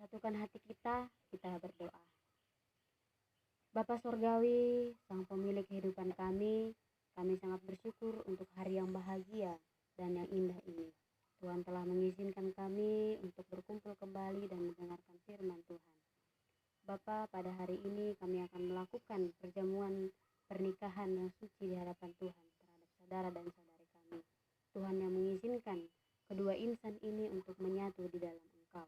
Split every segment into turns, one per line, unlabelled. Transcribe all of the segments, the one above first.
Satukan hati kita berdoa. Bapa Sorgawi, Sang Pemilik kehidupan kami sangat bersyukur untuk hari yang bahagia dan yang indah ini. Tuhan telah mengizinkan kami untuk berkumpul kembali dan mendengarkan firman Tuhan. Bapa, pada hari ini kami akan melakukan perjamuan pernikahan yang suci di hadapan Tuhan terhadap saudara dan saudari kami. Tuhan yang mengizinkan kedua insan ini untuk menyatu di dalam Engkau.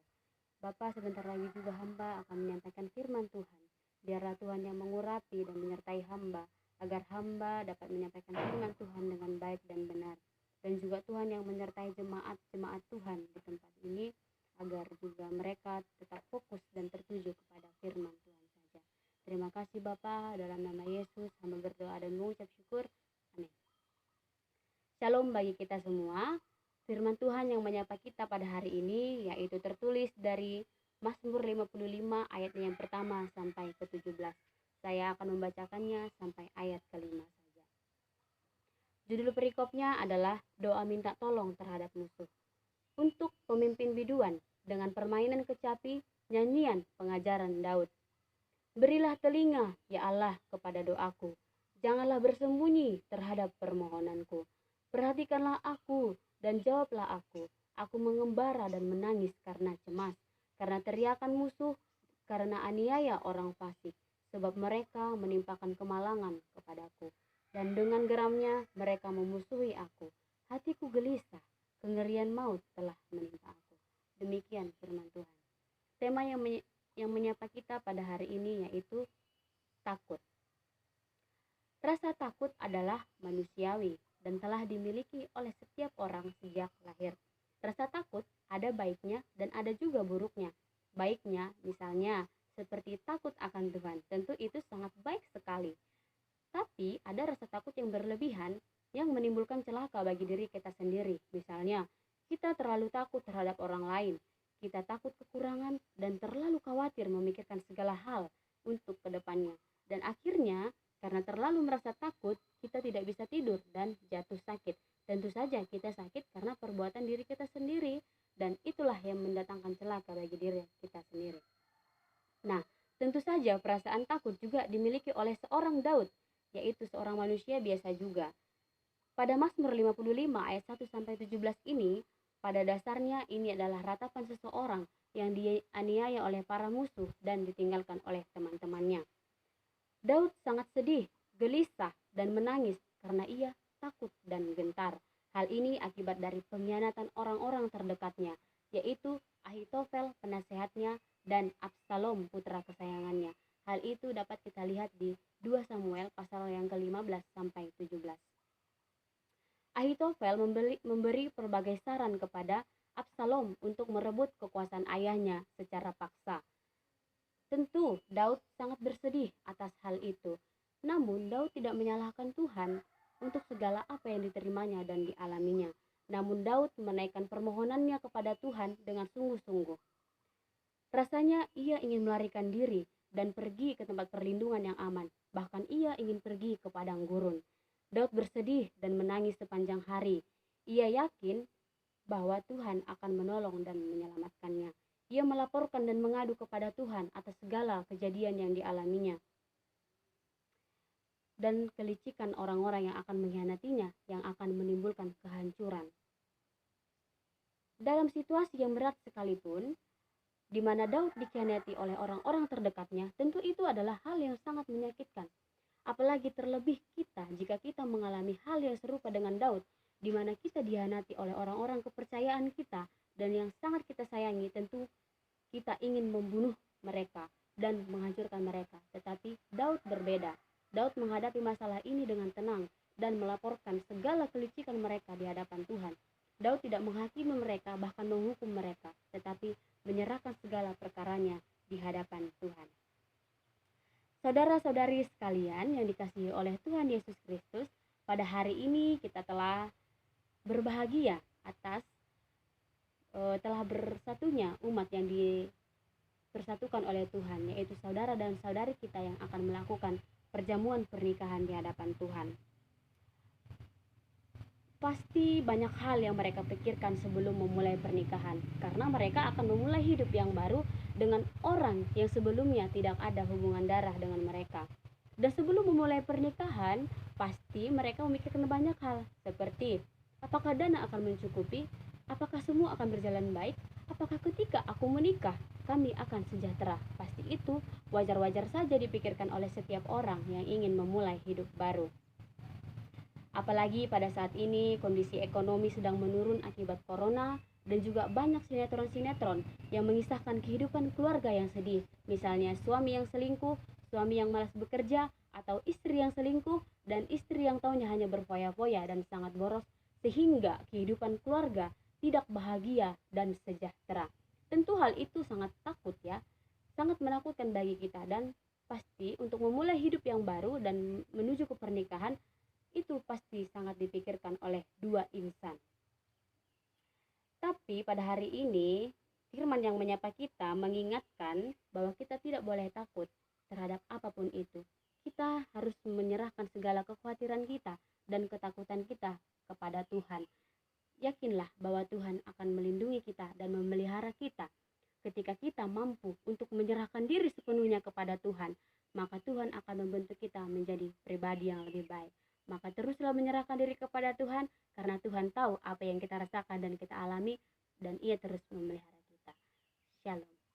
Bapa, sebentar lagi juga hamba akan menyampaikan firman Tuhan. Biarlah Tuhan yang mengurapi dan menyertai hamba, agar hamba dapat menyampaikan firman Tuhan dengan baik dan benar. Dan juga Tuhan yang menyertai jemaat-jemaat Tuhan di tempat ini, agar juga mereka tetap fokus dan tertuju kepada firman Tuhan saja. Terima kasih Bapa, dalam nama Yesus hamba berdoa dan mengucap syukur. Amin. Shalom bagi kita semua. Firman Tuhan yang menyapa kita pada hari ini yaitu tertulis dari Mazmur 55 ayat yang pertama sampai ke-17. Saya akan membacakannya sampai ayat ke-5 saja. Judul perikopnya adalah doa minta tolong terhadap musuh. Untuk pemimpin biduan dengan permainan kecapi, nyanyian pengajaran Daud. Berilah telinga, ya Allah, kepada doaku. Janganlah bersembunyi terhadap permohonanku. Perhatikanlah aku dan jawablah aku. Aku mengembara dan menangis karena cemas, karena teriakan musuh, karena aniaya orang fasik, sebab mereka menimpakan kemalangan kepadaku. Dan dengan geramnya mereka memusuhi aku. Hatiku gelisah, kengerian maut telah menimpa aku. Demikian firman Tuhan. Tema yang menyapa kita pada hari ini yaitu takut. Rasa takut adalah manusiawi dan telah dimiliki oleh setiap orang sejak lahir. Rasa takut ada baiknya dan ada juga buruknya. Baiknya misalnya seperti takut akan Tuhan, tentu itu sangat baik sekali. Tapi ada rasa takut yang berlebihan yang menimbulkan celaka bagi diri kita sendiri. Misalnya kita terlalu takut terhadap orang lain, kita takut kekurangan dan terlalu khawatir memikirkan segala hal untuk kedepannya. Dan akhirnya karena terlalu merasa takut, kita tidak bisa tidur dan jatuh sakit. Tentu saja kita sakit karena perbuatan diri kita sendiri, dan itulah yang mendatangkan celaka bagi diri kita sendiri. Nah, tentu saja perasaan takut juga dimiliki oleh seorang Daud, yaitu seorang manusia biasa juga. Pada Mazmur 55 ayat 1-17 ini, pada dasarnya ini adalah ratapan seseorang yang dianiaya oleh para musuh dan ditinggalkan oleh teman-temannya. Daud sangat sedih, gelisah, dan menangis karena ia takut dan gentar. Hal ini akibat dari pengkhianatan orang-orang terdekatnya, yaitu Ahitofel penasehatnya dan Absalom putra kesayangannya. Hal itu dapat kita lihat di 2 Samuel pasal yang ke-15 sampai 17. Ahitofel memberi berbagai saran kepada Absalom untuk merebut kekuasaan ayahnya secara paksa. Tentu Daud sangat bersedih atas hal itu. Namun Daud tidak menyalahkan Tuhan untuk segala apa yang diterimanya dan dialaminya. Namun Daud menaikkan permohonannya kepada Tuhan dengan sungguh-sungguh. Rasanya ia ingin melarikan diri dan pergi ke tempat perlindungan yang aman. Bahkan ia ingin pergi ke padang gurun. Daud bersedih dan menangis sepanjang hari. Ia yakin bahwa Tuhan akan menolong dan menyelamatkannya. Ia melaporkan dan mengadu kepada Tuhan atas segala kejadian yang dialaminya dan kelicikan orang-orang yang akan mengkhianatinya, yang akan menimbulkan kehancuran. Dalam situasi yang berat sekalipun, di mana Daud dikhianati oleh orang-orang terdekatnya, tentu itu adalah hal yang sangat menyakitkan. Apalagi terlebih kita jika kita mengalami hal yang serupa dengan Daud, di mana kita dikhianati oleh orang-orang kepercayaan kita dan yang sangat kita sayangi. Tentu kita ingin membunuh mereka dan menghancurkan mereka. Tetapi Daud berbeda. Daud menghadapi masalah ini dengan tenang dan melaporkan segala kelicikan mereka di hadapan Tuhan. Daud tidak menghakimi mereka, bahkan menghukum mereka, tetapi menyerahkan segala perkaranya di hadapan Tuhan. Saudara-saudari sekalian yang dikasihi oleh Tuhan Yesus Kristus, pada hari ini kita telah berbahagia atas telah bersatunya umat yang dipersatukan oleh Tuhan, yaitu saudara dan saudari kita yang akan melakukan perjamuan pernikahan di hadapan Tuhan. Pasti banyak hal yang mereka pikirkan sebelum memulai pernikahan, karena mereka akan memulai hidup yang baru dengan orang yang sebelumnya tidak ada hubungan darah dengan mereka. Dan sebelum memulai pernikahan, pasti mereka memikirkan banyak hal, seperti apakah dana akan mencukupi, apakah semua akan berjalan baik, apakah ketika aku menikah kami akan sejahtera. Pasti itu wajar-wajar saja dipikirkan oleh setiap orang yang ingin memulai hidup baru. Apalagi pada saat ini kondisi ekonomi sedang menurun akibat corona dan juga banyak sinetron-sinetron yang mengisahkan kehidupan keluarga yang sedih. Misalnya suami yang selingkuh, suami yang malas bekerja, atau istri yang selingkuh dan istri yang taunya hanya berfoya-foya dan sangat boros sehingga kehidupan keluarga tidak bahagia dan sejahtera. Tentu hal itu sangat takut ya, sangat menakutkan bagi kita, dan pasti untuk memulai hidup yang baru dan menuju ke pernikahan itu pasti sangat dipikirkan oleh dua insan. Tapi pada hari ini, firman yang menyapa kita mengingatkan bahwa kita tidak boleh takut terhadap apapun itu. Kita harus menyerahkan segala kekhawatiran kita dan ketakutan kita kepada Tuhan. Yakinlah bahwa Tuhan akan melindungi kita dan memelihara kita. Ketika kita mampu untuk menyerahkan diri sepenuhnya kepada Tuhan, maka Tuhan akan membentuk kita menjadi pribadi yang lebih baik. Maka teruslah menyerahkan diri kepada Tuhan, karena Tuhan tahu apa yang kita rasakan dan kita alami, dan Ia terus memelihara kita. Shalom.